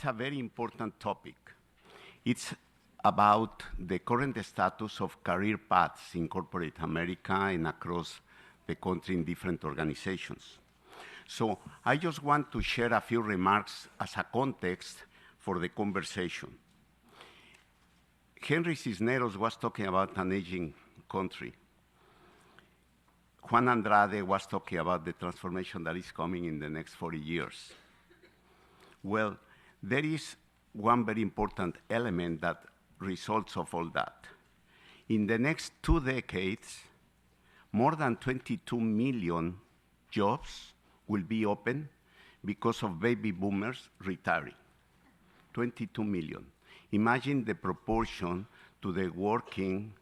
a very important topic. It's about the current status of career paths in corporate America and across the country in different organizations. So I just want to share a few remarks as a context for the conversation. Henry Cisneros was talking about an aging country. Juan Andrade was talking about the transformation that is coming in the next 40 years. Well, there is one very important element that results of all that. In the next 2 decades, more than 22 million jobs will be open because of baby boomers retiring. 22 million. Imagine the proportion to the working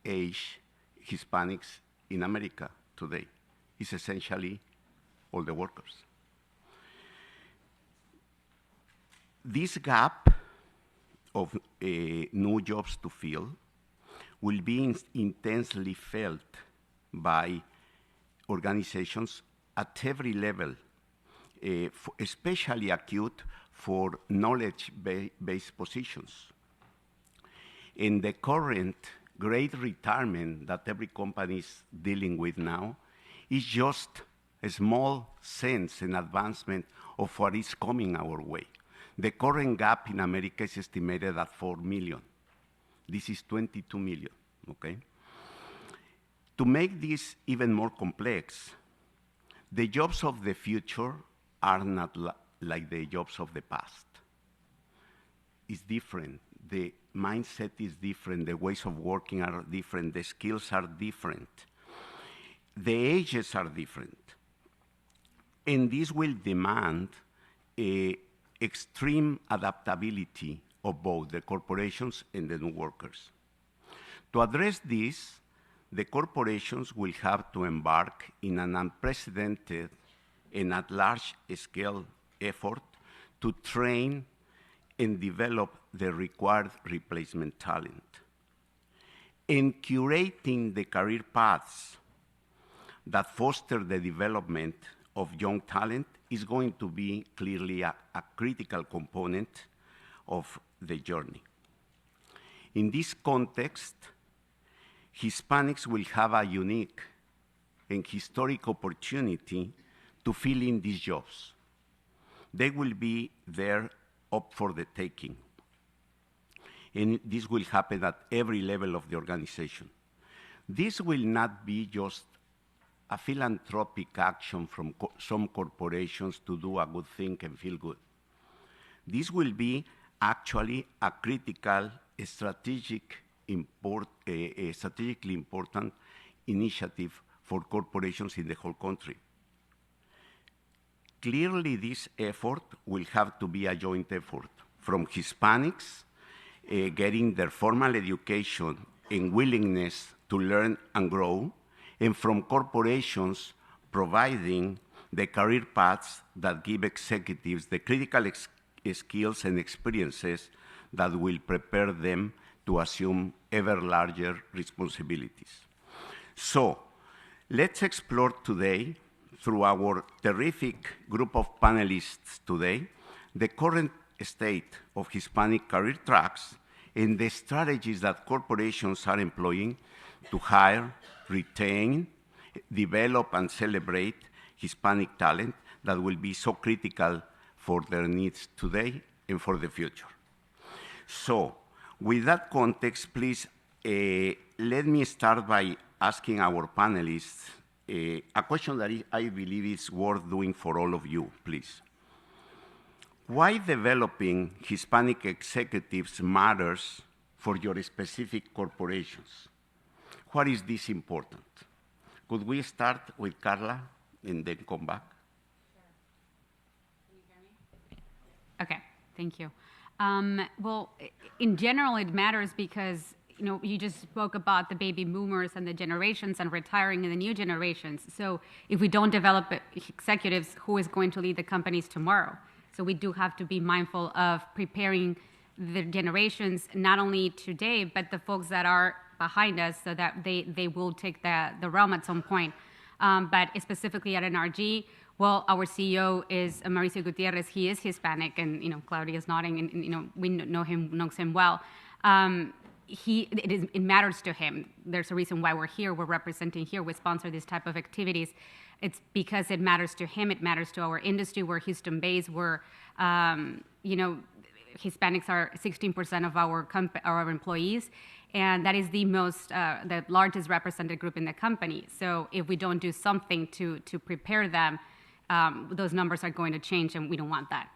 age Hispanics in America today. It's essentially all the workers. This gap of new jobs to fill will be intensely felt by organizations at every level, especially acute for knowledge-based positions. In the current great retirement that every company is dealing with now is just a small sense and advancement of what is coming our way. The current gap in America is estimated at 4 million. This is 22 million, okay? To make this even more complex, the jobs of the future are not like the jobs of the past. It's different. The mindset is different. The ways of working are different. The skills are different. The ages are different. And this will demand extreme adaptability of both the corporations and the new workers. To address this, the corporations will have to embark in an unprecedented and at large scale effort to train and develop the required replacement talent. In curating the career paths that foster the development of young talent is going to be clearly a critical component of the journey. In this context, Hispanics will have a unique and historic opportunity to fill in these jobs. They will be there up for the taking. And this will happen at every level of the organization. This will not be just a philanthropic action from some corporations to do a good thing and feel good. This will be actually a critical, strategically important initiative for corporations in the whole country. Clearly, this effort will have to be a joint effort from Hispanics getting their formal education and willingness to learn and grow, and from corporations providing the career paths that give executives the critical skills and experiences that will prepare them to assume ever larger responsibilities. So, let's explore today, through our terrific group of panelists today, the current state of Hispanic career tracks and the strategies that corporations are employing to hire, retain, develop, and celebrate Hispanic talent that will be so critical for their needs today and for the future. So, with that context, please let me start by asking our panelists a question that I believe is worth doing for all of you, please. Why developing Hispanic executives matters for your specific corporations? Why is this important? Could we start with Carla and then come back? Sure. Can you hear me? Okay, thank you. Well, in general, it matters because you just spoke about the baby boomers and the generations and retiring in the new generations. So if we don't develop executives, who is going to lead the companies tomorrow? So we do have to be mindful of preparing the generations, not only today, but the folks that are behind us so that they will take the realm at some point. But specifically at NRG, Well, our CEO is Mauricio Gutierrez. He is Hispanic, and Claudia's nodding, and we knows him well. It matters to him. There's a reason why we're here. We're representing here. We sponsor this type of activities. It's because it matters to him. It matters to our industry. We're Houston-based. We're, Hispanics are 16% of our employees, and that is the largest represented group in the company. So if we don't do something to prepare them, those numbers are going to change, and we don't want that.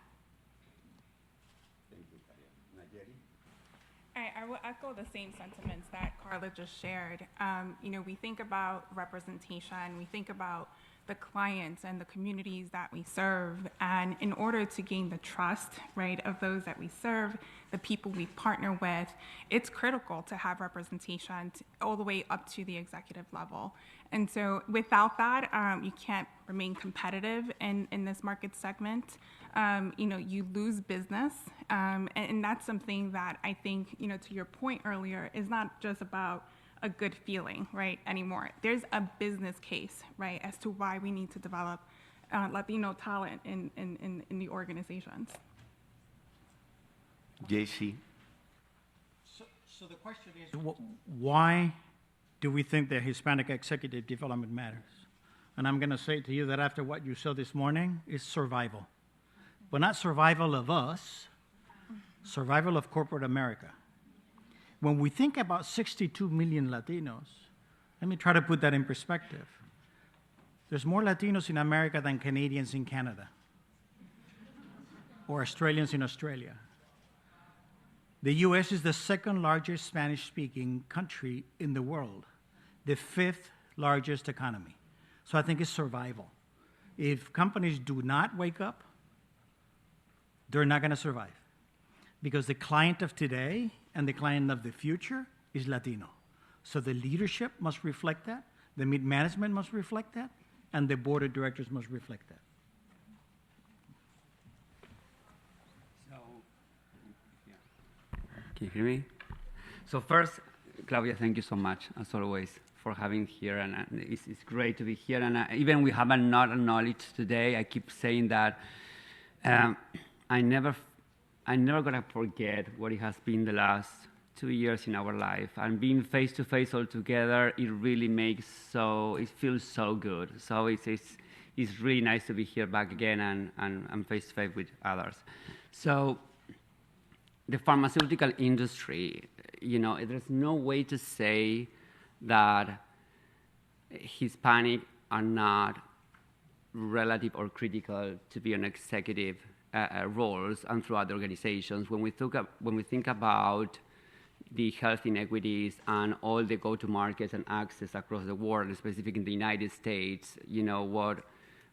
I will echo the same sentiments that Carla just shared. We think about representation, we think about the clients and the communities that we serve, and in order to gain the trust, right, of those that we serve, the people we partner with, it's critical to have representation all the way up to the executive level. And so without that, you can't remain competitive in this market segment. You lose business, and that's something that I think, to your point earlier, is not just about a good feeling, right, anymore. There's a business case, right, as to why we need to develop Latino talent in the organizations. JC. So the question is, why do we think that Hispanic executive development matters? And I'm going to say to you that after what you saw this morning, is survival. But not survival of us, survival of corporate America. When we think about 62 million Latinos, let me try to put that in perspective. There's more Latinos in America than Canadians in Canada, or Australians in Australia. The US is the second largest Spanish-speaking country in the world, the 5th largest economy. So I think it's survival. If companies do not wake up, they're not going to survive, because the client of today and the client of the future is Latino. So the leadership must reflect that, the mid-management must reflect that, and the board of directors must reflect that. Can you hear me? So first, Claudia, thank you so much, as always, for having here, and it's great to be here. And even we haven't not acknowledged today, I keep saying that I never gonna forget what it has been the last 2 years in our life, and being face to face all together, it really it feels so good. So it's really nice to be here back again and face to face with others. So the pharmaceutical industry, there's no way to say that Hispanic are not relative or critical to be on executive roles and throughout the organizations. When we think about the health inequities and all the go-to-markets and access across the world, specifically in the United States, what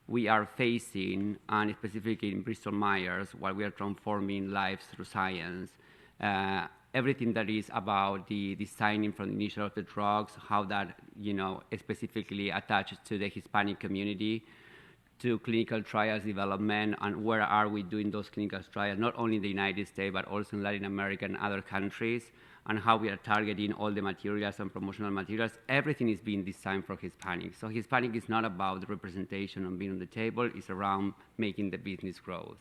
we are facing, and specifically in Bristol-Myers, while we are transforming lives through science, everything that is about the designing from the initial of the drugs, how that, specifically attaches to the Hispanic community, to clinical trials development, and where are we doing those clinical trials, not only in the United States, but also in Latin America and other countries, and how we are targeting all the materials and promotional materials. Everything is being designed for Hispanic. So Hispanic is not about the representation and being on the table, it's around making the business growth.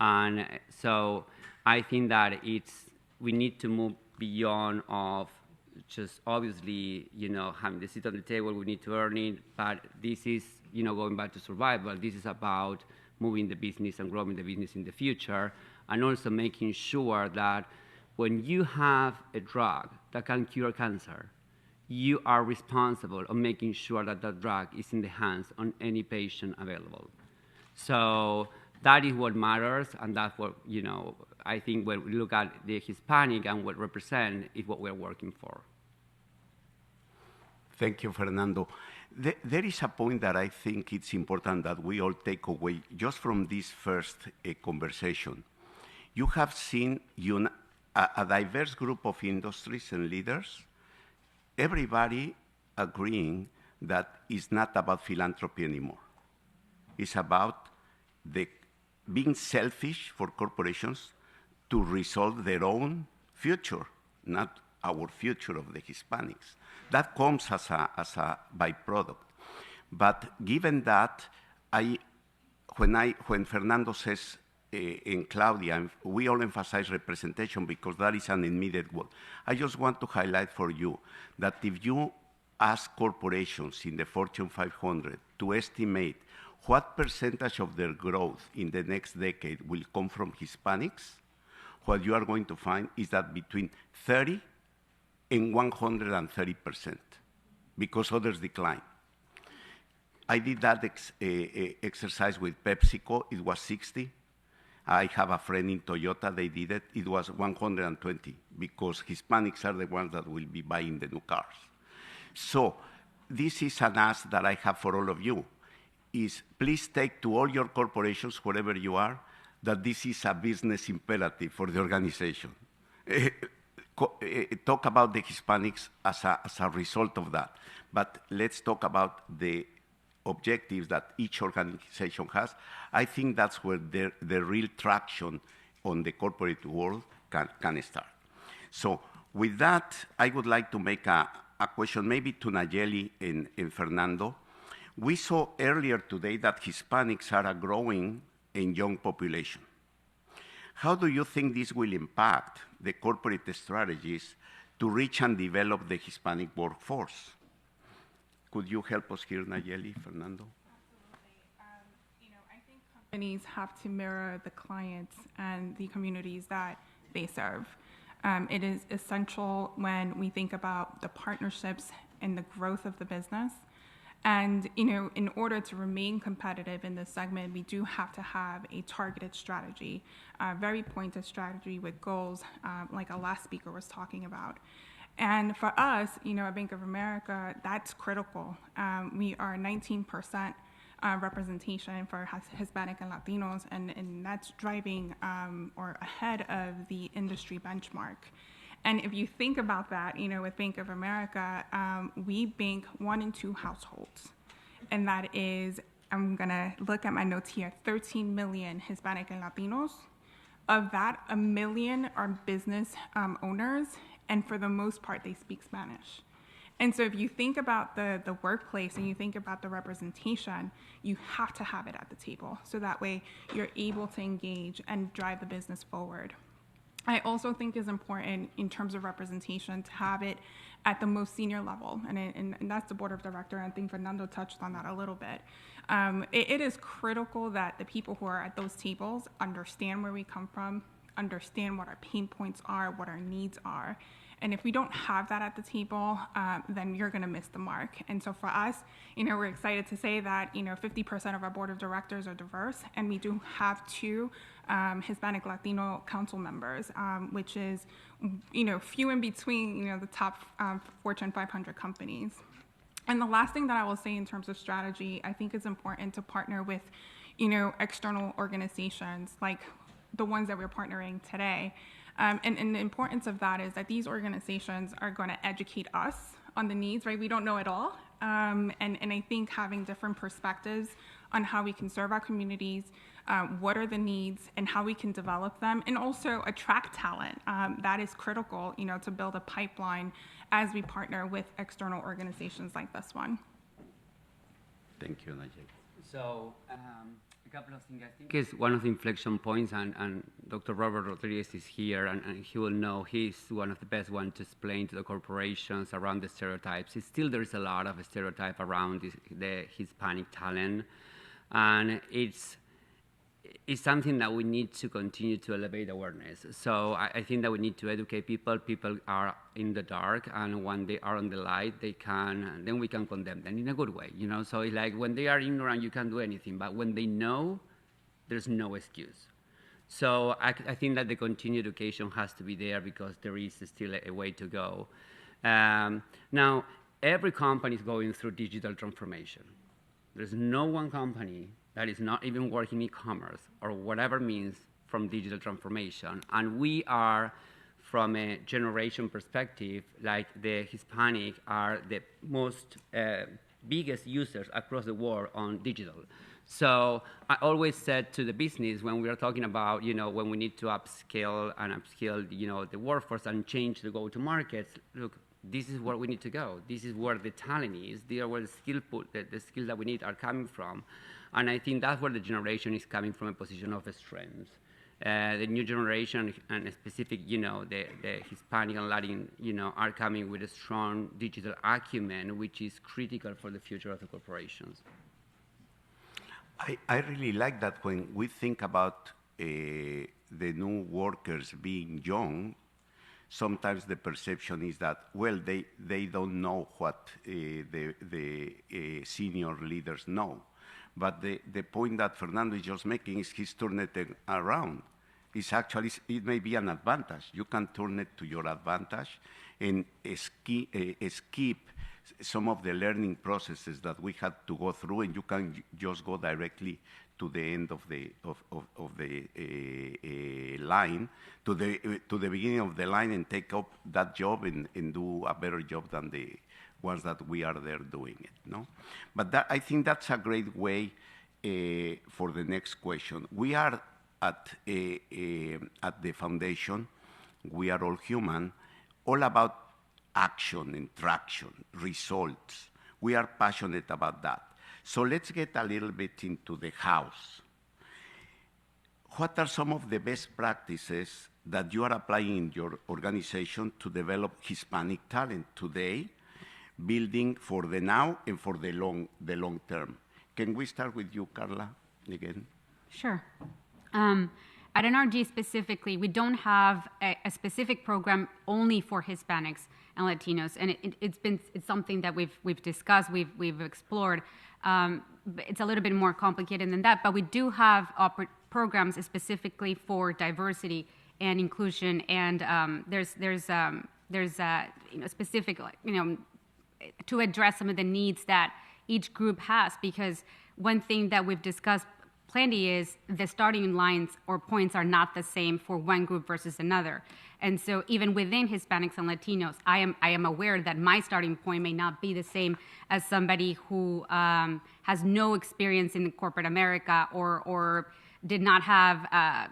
And so I think that we need to move beyond of just obviously, having the seat on the table, we need to earn it, but this is, going back to survival, this is about moving the business and growing the business in the future, and also making sure that when you have a drug that can cure cancer, you are responsible of making sure that that drug is in the hands of any patient available. So that is what matters, and that's what, I think when we look at the Hispanic and what represent is what we're working for. Thank you, Fernando. There is a point that I think it's important that we all take away just from this first conversation. You have seen a diverse group of industries and leaders, everybody agreeing that it's not about philanthropy anymore. It's about being selfish for corporations to resolve their own future, not our future of the Hispanics. That comes as a byproduct. But given that, I when Fernando says in Claudia, and we all emphasize representation because that is an immediate goal. I just want to highlight for you that if you ask corporations in the Fortune 500 to estimate what percentage of their growth in the next decade will come from Hispanics, what you are going to find is that between 30 and 130%, because others decline. I did that exercise with PepsiCo, it was 60. I have a friend in Toyota, they did it, it was 120, because Hispanics are the ones that will be buying the new cars. So this is an ask that I have for all of you, is please take to all your corporations, wherever you are, that this is a business imperative for the organization. Talk about the Hispanics as a result of that, but let's talk about the objectives that each organization has. I think that's where the real traction on the corporate world can start. So with that, I would like to make a question maybe to Nalleli and Fernando. We saw earlier today that Hispanics are a growing and young population. How do you think this will impact the corporate strategies to reach and develop the Hispanic workforce? Could you help us here, Nalleli, Fernando? Absolutely. I think companies have to mirror the clients and the communities that they serve. It is essential when we think about the partnerships and the growth of the business. And, in order to remain competitive in this segment, we do have to have a targeted strategy, a very pointed strategy with goals, like our last speaker was talking about. And for us, at Bank of America, that's critical. We are 19% representation for Hispanic and Latinos, and that's driving or ahead of the industry benchmark. And if you think about that, with Bank of America, we bank 1 in 2 households. And that is, I'm going to look at my notes here, 13 million Hispanic and Latinos. Of that, 1 million are business owners, and for the most part, they speak Spanish. And so if you think about the workplace and you think about the representation, you have to have it at the table. So that way, you're able to engage and drive the business forward. I also think it's important in terms of representation to have it at the most senior level, and that's the board of directors. I think Fernando touched on that a little bit. It is critical that the people who are at those tables understand where we come from, understand what our pain points are, what our needs are. And if we don't have that at the table, then you're going to miss the mark. And so for us, we're excited to say that 50% of our board of directors are diverse, and we do have 2 Hispanic Latino council members, which is few in between the top Fortune 500 companies. And the last thing that I will say in terms of strategy, I think it's important to partner with external organizations like the ones that we're partnering today. And the importance of that is that these organizations are going to educate us on the needs, right? We don't know it all. And I think having different perspectives on how we can serve our communities, what are the needs, and how we can develop them, and also attract talent. That is critical, to build a pipeline as we partner with external organizations like this one. Thank you, Nalleli. So, a couple of things. I think is one of the inflection points, and Dr. Robert Rodriguez is here, and he will know he's one of the best ones to explain to the corporations around the stereotypes. There is a lot of stereotype around the Hispanic talent, and it's something that we need to continue to elevate awareness. So I think that we need to educate people. People are in the dark, and when they are on the light, then we can condemn them in a good way, So it's like when they are ignorant, you can't do anything. But when they know, there's no excuse. So I think that the continued education has to be there because there is still a way to go. Now, every company is going through digital transformation. There's no one company that is not even working e-commerce or whatever means from digital transformation. And we are, from a generation perspective, like the Hispanic are the most biggest users across the world on digital. So I always said to the business when we are talking about, when we need to upskill the workforce and change the go-to-markets, look, this is where we need to go. This is where the talent is. These are where the skills that we need are coming from. And I think that's where the generation is coming from, a position of strength. The new generation, and specific, the Hispanic and Latin, are coming with a strong digital acumen, which is critical for the future of the corporations. I really like that when we think about the new workers being young, sometimes the perception is that, well, they don't know what the senior leaders know. But the point that Fernando is just making is he's turned it around. It's actually, it may be an advantage. You can turn it to your advantage and skip some of the learning processes that we had to go through, and you can just go directly to the end of the line, to the beginning of the line, and take up that job and do a better job than the ones that we are there doing it. No, but I think that's a great way for the next question. We are at the foundation. We are all human, all about action and traction, results. We are passionate about that. So let's get a little bit into the house. What are some of the best practices that you are applying in your organization to develop Hispanic talent today, building for the now and for the long term? Can we start with you, Carla, again? Sure. At NRG specifically, we don't have a specific program only for Hispanics and Latinos, and it's something that we've discussed, we've explored. It's a little bit more complicated than that, but we do have programs specifically for diversity and inclusion, and there's specific, to address some of the needs that each group has, because one thing that we've discussed plenty is the starting lines or points are not the same for one group versus another. And so even within Hispanics and Latinos, I am aware that my starting point may not be the same as somebody who has no experience in corporate America or did not have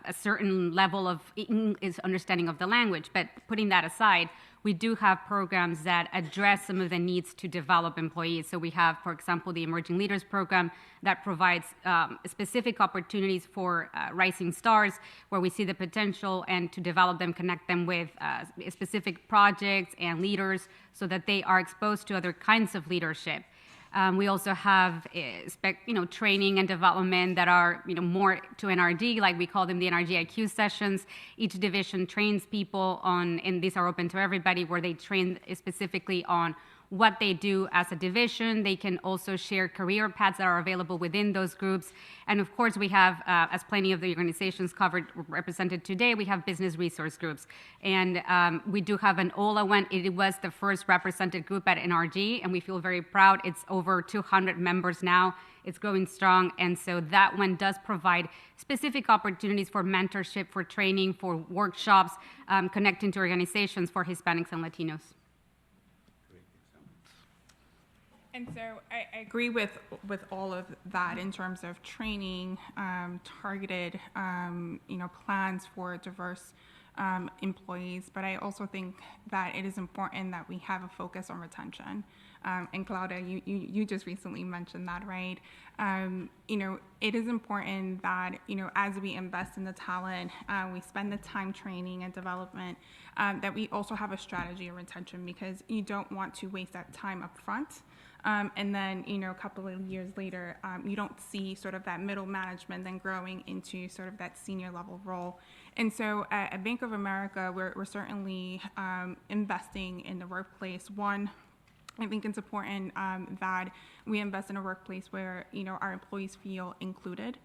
a certain level of understanding of the language. But putting that aside, we do have programs that address some of the needs to develop employees. So we have, for example, the Emerging Leaders Program that provides specific opportunities for rising stars, where we see the potential, and to develop them, connect them with specific projects and leaders so that they are exposed to other kinds of leadership. We also have training and development that are more to NRG, like we call them the NRG IQ sessions. Each division trains people on, and these are open to everybody, where they train specifically on what they do as a division. They can also share career paths that are available within those groups. And of course, we have, as plenty of the organizations represented today, we have business resource groups. And we do have an OLA one. It was the first represented group at NRG, and we feel very proud. It's over 200 members now. It's growing strong. And so that one does provide specific opportunities for mentorship, for training, for workshops, connecting to organizations for Hispanics and Latinos. And so I agree with all of that in terms of training, targeted, plans for diverse employees. But I also think that it is important that we have a focus on retention. And Claudia, you just recently mentioned that, right? It is important that, as we invest in the talent, we spend the time training and development, that we also have a strategy of retention, because you don't want to waste that time up front. And then, a couple of years later, you don't see sort of that middle management then growing into sort of that senior level role. And so at Bank of America, we're certainly investing in the workplace. One, I think it's important that we invest in a workplace where, our employees feel included.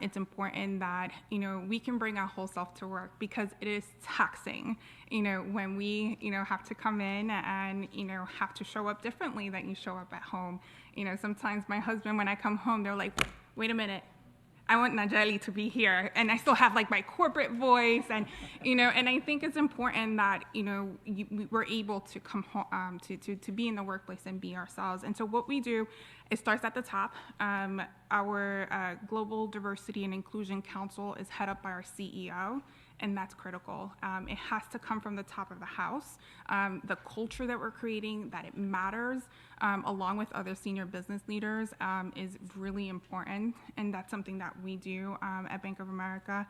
It's important that, we can bring our whole self to work, because it is taxing, when we, have to come in and, have to show up differently than you show up at home. Sometimes my husband, when I come home, they're like, wait a minute, I want Nalleli to be here, and I still have like my corporate voice, and and I think it's important that we're able to come home, to be in the workplace and be ourselves. And so what we do, it starts at the top. Our Global Diversity and Inclusion Council is head up by our CEO, and that's critical. It has to come from the top of the house. The culture that we're creating, that it matters, along with other senior business leaders, is really important, and that's something that we do at Bank of America.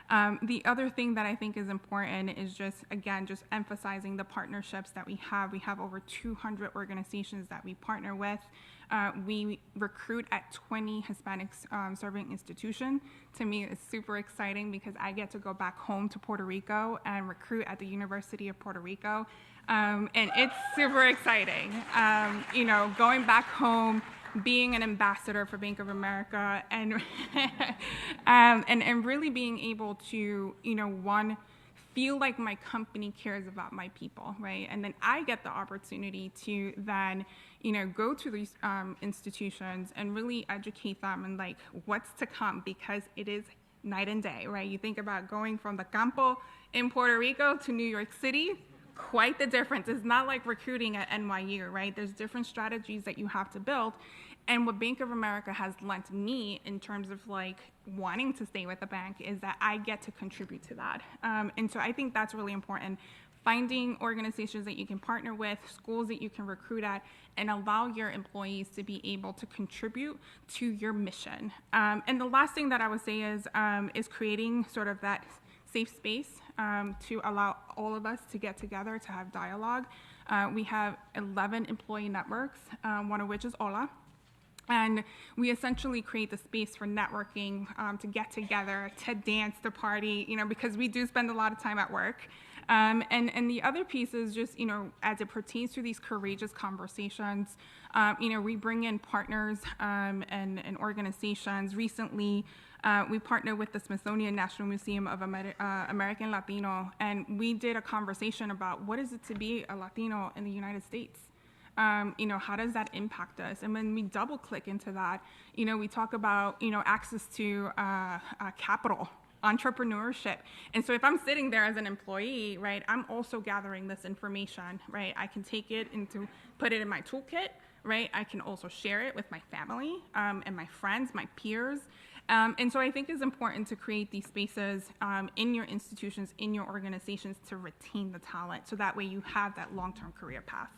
The other thing that I think is important is just, again, just emphasizing the partnerships that we have. We have over 200 organizations that we partner with. We recruit at 20 Hispanics serving institutions. To me, it's super exciting because I get to go back home to Puerto Rico and recruit at the University of Puerto Rico. And it's super exciting. Going back home, being an ambassador for Bank of America, and and really being able to, one, feel like my company cares about my people, right? And then I get the opportunity to then, go to these institutions and really educate them and like what's to come, because it is night and day, right? You think about going from the campo in Puerto Rico to New York City, quite the difference. It's not like recruiting at NYU, right? There's different strategies that you have to build. And what Bank of America has lent me in terms of like wanting to stay with the bank is that I get to contribute to that. And so I think that's really important. Finding organizations that you can partner with, schools that you can recruit at, and allow your employees to be able to contribute to your mission. And the last thing that I would say is creating sort of that safe space to allow all of us to get together, to have dialogue. We have 11 employee networks, one of which is Hola. And we essentially create the space for networking, to get together, to dance, to party, because we do spend a lot of time at work. And the other piece is just, as it pertains to these courageous conversations, we bring in partners and organizations. Recently, we partnered with the Smithsonian National Museum of American Latino, and we did a conversation about what is it to be a Latino in the United States. How does that impact us? And when we double click into that, we talk about, access to capital, entrepreneurship. And so if I'm sitting there as an employee, right, I'm also gathering this information, right? I can take it put it in my toolkit, right? I can also share it with my family and my friends, my peers. And so I think it's important to create these spaces in your institutions, in your organizations, to retain the talent, so that way you have that long-term career path.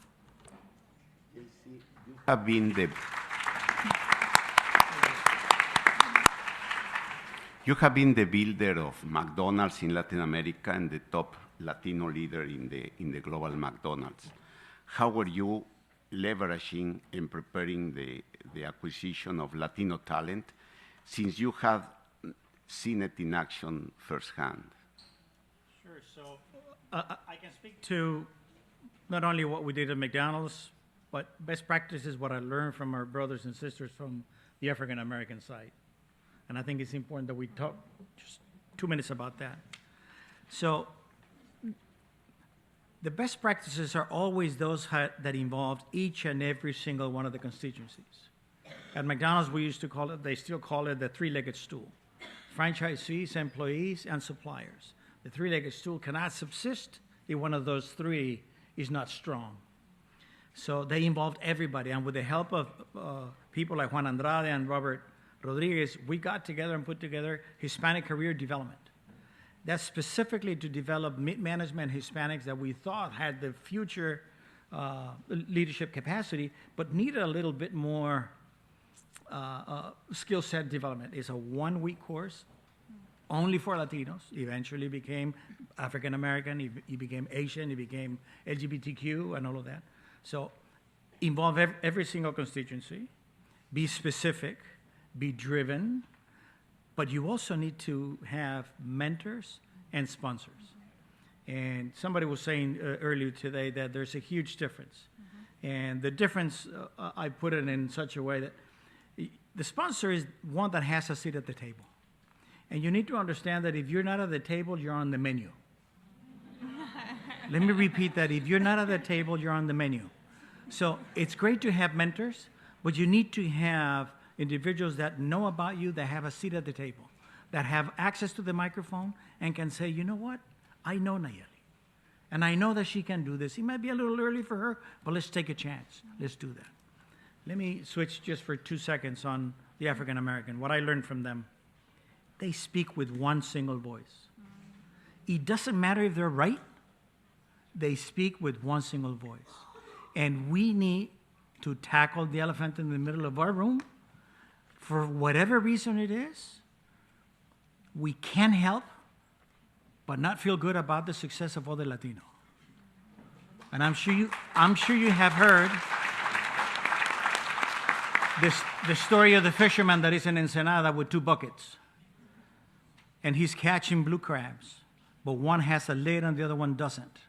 You have been the builder of McDonald's in Latin America and the top Latino leader in the global McDonald's. How are you leveraging and preparing the acquisition of Latino talent, since you have seen it in action firsthand? Sure. So I can speak to not only what we did at McDonald's, but best practices, what I learned from our brothers and sisters from the African American side. And I think it's important that we talk just 2 minutes about that. So the best practices are always those that involved each and every single one of the constituencies. At McDonald's, we used to call it, they still call it the three-legged stool. Franchisees, employees, and suppliers. The three-legged stool cannot subsist if one of those three is not strong. So they involved everybody, and with the help of people like Juan Andrade and Robert Rodriguez, we got together and put together Hispanic Career Development. That's specifically to develop mid-management Hispanics that we thought had the future leadership capacity, but needed a little bit more skill set development. It's a 1-week course, only for Latinos. Eventually became African American, he became Asian, he became LGBTQ and all of that. So involve every single constituency, be specific, be driven, but you also need to have mentors and sponsors. And somebody was saying earlier today that there's a huge difference. Mm-hmm. And the difference, I put it in such a way that the sponsor is one that has a seat at the table. And you need to understand that if you're not at the table, you're on the menu. Let me repeat that. If you're not at the table, you're on the menu. So it's great to have mentors, but you need to have individuals that know about you, that have a seat at the table, that have access to the microphone and can say, you know what? I know Nalleli, and I know that she can do this. It might be a little early for her, but let's take a chance. Let's do that. Let me switch just for 2 seconds on the African American. What I learned from them, they speak with one single voice. it doesn't matter if they're right, they speak with one single voice. And we need to tackle the elephant in the middle of our room. For whatever reason it is, we can help, but not feel good about the success of other Latino. And I'm sure you have heard the story of the fisherman that is in Ensenada with 2 buckets. And he's catching blue crabs, but one has a lid and the other one doesn't.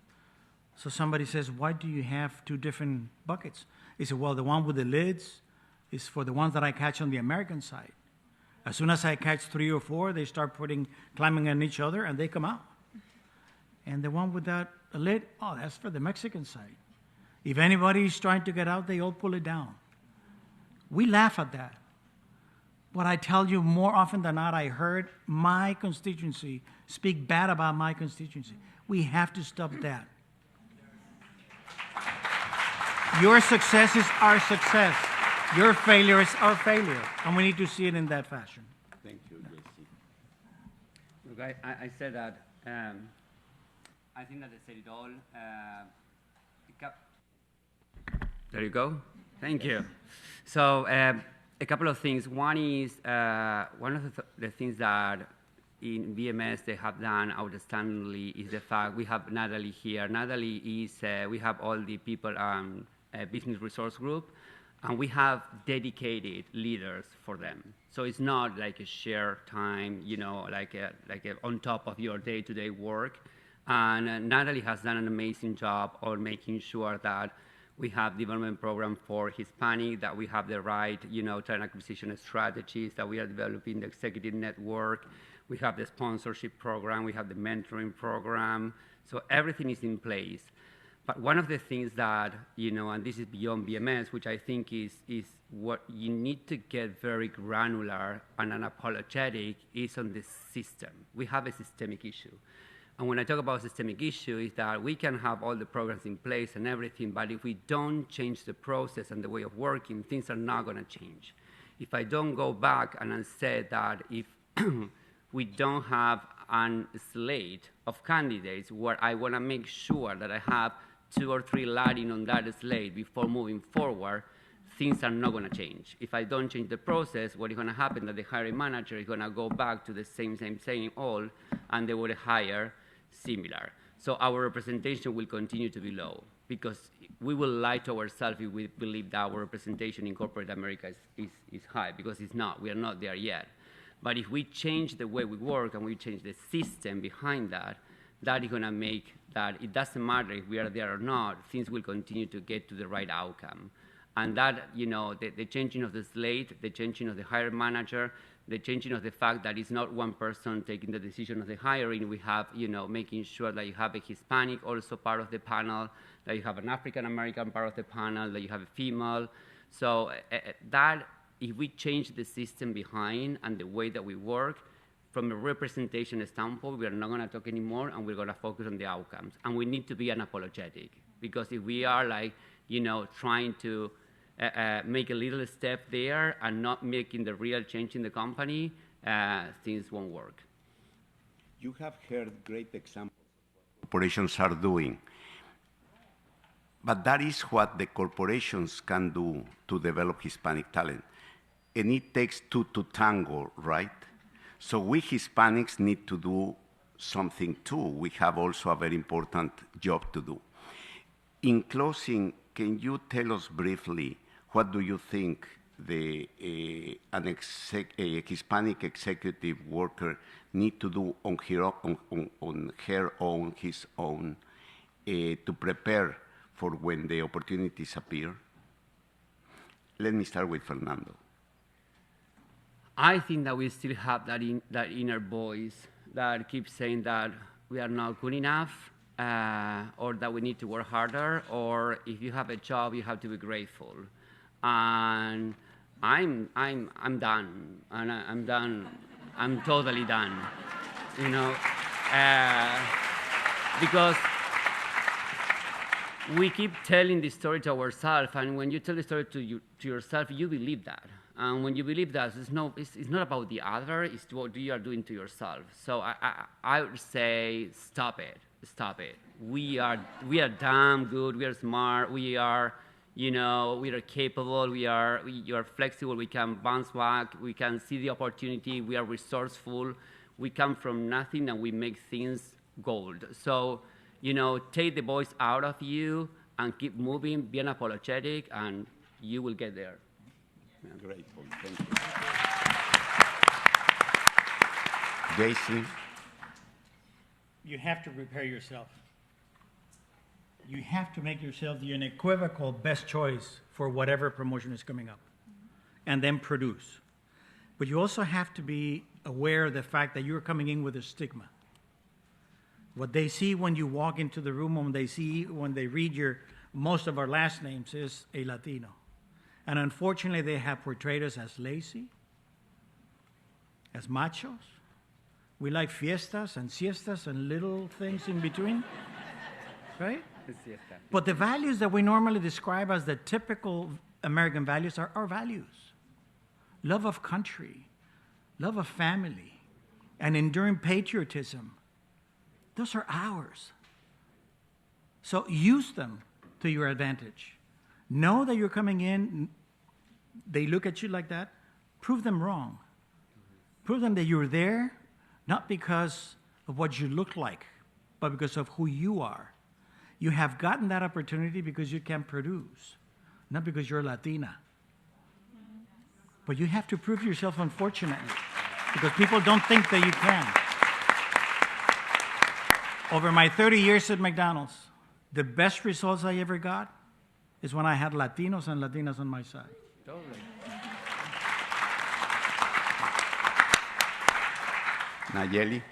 So somebody says, why do you have 2 different buckets? He said, well, the one with the lids is for the ones that I catch on the American side. As soon as I catch 3 or 4, they start climbing on each other and they come out. And the one without a lid, oh, that's for the Mexican side. If anybody's trying to get out, they all pull it down. We laugh at that. But I tell you, more often than not, I heard my constituency speak bad about my constituency. We have to stop that. Your success is our success. Your failure is our failure. And we need to see it in that fashion. Thank you, Jesse. Look, I said that. I think that they said it all. There you go. Thank you. So a couple of things. One is one of the things that in BMS they have done outstandingly is the fact we have Nalleli here. Nalleli is, we have all the people business resource group, and we have dedicated leaders for them. So it's not like a shared time, you know, like a on top of your day-to-day work. And Nalleli has done an amazing job on making sure that we have development program for Hispanic, that we have the right, you know, talent acquisition strategies, that we are developing the executive network. We have the sponsorship program, we have the mentoring program. So everything is in place. But one of the things that, you know, and this is beyond BMS, which I think is what you need to get very granular and unapologetic, is on the system. We have a systemic issue. And when I talk about systemic issue, is that we can have all the programs in place and everything, but if we don't change the process and the way of working, things are not going to change. If I don't go back and I say that if we don't have a slate of candidates where I want to make sure that I have 2 or 3 Latin on that slate before moving forward, things are not going to change. If I don't change the process, what is going to happen is that the hiring manager is going to go back to the same all, and they will hire similar. So our representation will continue to be low, because we will lie to ourselves if we believe that our representation in corporate America is high, because it's not. We are not there yet. But if we change the way we work and we change the system behind that, that is going to make that it doesn't matter if we are there or not, things will continue to get to the right outcome. And that, you know, the changing of the slate, the changing of the hiring manager, the changing of the fact that it's not one person taking the decision of the hiring. We have, you know, making sure that you have a Hispanic also part of the panel, that you have an African-American part of the panel, that you have a female. So that, if we change the system behind and the way that we work, from a representation standpoint, we are not going to talk anymore, and we're going to focus on the outcomes. And we need to be unapologetic, because if we are like, you know, trying to make a little step there and not making the real change in the company, things won't work. You have heard great examples of what corporations are doing. But that is what the corporations can do to develop Hispanic talent. And it takes 2 to tango, right? So we Hispanics need to do something too. We have also a very important job to do. In closing, can you tell us briefly what do you think a Hispanic executive worker need to do on his own, to prepare for when the opportunities appear? Let me start with Fernando. I think that we still have that inner voice that keeps saying that we are not good enough, or that we need to work harder, or if you have a job, you have to be grateful. And I'm done, and I'm done. I'm totally done, you know, because we keep telling the story to ourselves, and when you tell the story to yourself, you believe that. And when you believe that, it's not about the other, it's what you are doing to yourself. So I would say, stop it. We are damn good, we are smart, we are capable, we are flexible, we can bounce back, we can see the opportunity, we are resourceful, we come from nothing and we make things gold. So, take the voice out of you and keep moving, be unapologetic, and you will get there. Yeah. Great point, thank you. Jason? You have to prepare yourself. You have to make yourself the unequivocal best choice for whatever promotion is coming up, and then produce. But you also have to be aware of the fact that you're coming in with a stigma. What they see when you walk into the room, when they read most of our last names, is a Latino. And unfortunately, they have portrayed us as lazy, as machos. We like fiestas and siestas and little things in between, right? But the values that we normally describe as the typical American values are our values. Love of country, love of family, and enduring patriotism. Those are ours. So use them to your advantage. Know that you're coming in, they look at you like that, prove them wrong. Prove them that you're there, not because of what you look like, but because of who you are. You have gotten that opportunity because you can produce, not because you're Latina. But you have to prove yourself, unfortunately, because people don't think that you can. Over my 30 years at McDonald's, the best results I ever got is when I had Latinos and Latinas on my side. Totally. Nalleli?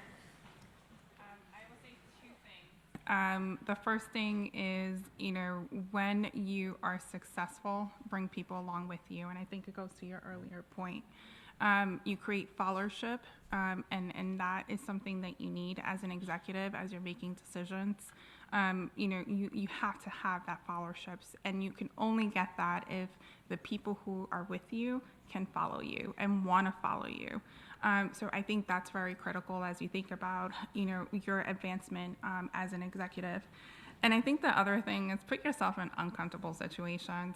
The first thing is, when you are successful, bring people along with you. And I think it goes to your earlier point. You create followership, and that is something that you need as an executive as you're making decisions. You have to have that followerships, and you can only get that if the people who are with you can follow you and want to follow you. So I think that's very critical as you think about, your advancement as an executive. And I think the other thing is put yourself in uncomfortable situations.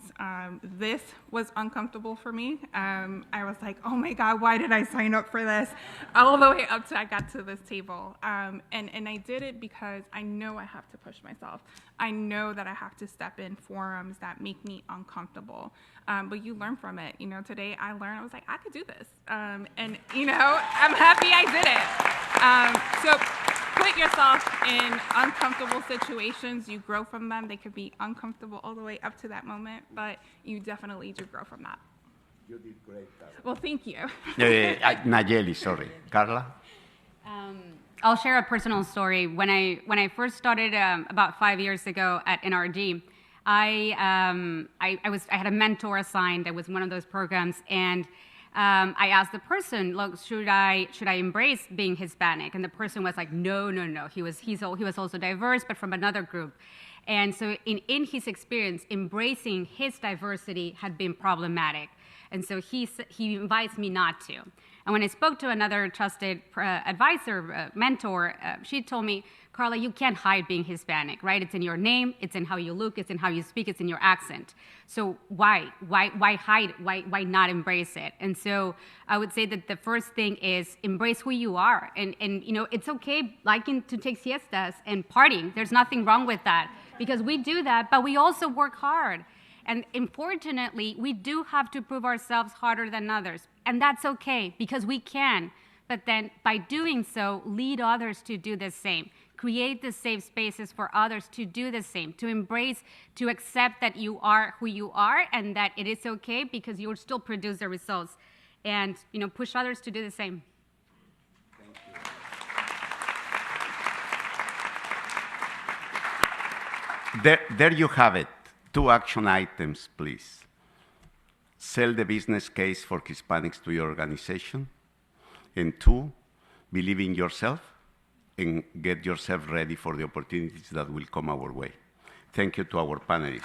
This was uncomfortable for me. I was like, oh my God, why did I sign up for this? All the way up to I got to this table. And I did it because I know I have to push myself. I know that I have to step in forums that make me uncomfortable. But you learn from it. Today I learned, I was like, I could do this. And, I'm happy I did it. So put yourself in uncomfortable situations. You grow from them. They could be uncomfortable all the way up to that moment, but you definitely do grow from that. You did great, Carla. Well, thank you. Nalleli, sorry. Carla? I'll share a personal story. When I first started about 5 years ago at NRG, I had a mentor assigned that was one of those programs, and I asked the person, look, should I embrace being Hispanic? And the person was like, no. He was also diverse, but from another group. And so in his experience, embracing his diversity had been problematic. And so he invites me not to. And when I spoke to another trusted advisor, mentor, she told me, Carla, you can't hide being Hispanic, right? It's in your name, it's in how you look, it's in how you speak, it's in your accent. So why hide? Why not embrace it? And so I would say that the first thing is embrace who you are. And it's okay liking to take siestas and partying. There's nothing wrong with that because we do that, but we also work hard. And unfortunately, we do have to prove ourselves harder than others. And that's okay because we can. But then by doing so, lead others to do the same. Create the safe spaces for others to do the same, to embrace, to accept that you are who you are and that it is okay because you'll still produce the results. And push others to do the same. Thank you. There you have it. 2 action items, please. Sell the business case for Hispanics to your organization. And 2, believe in yourself and get yourself ready for the opportunities that will come our way. Thank you to our panelists.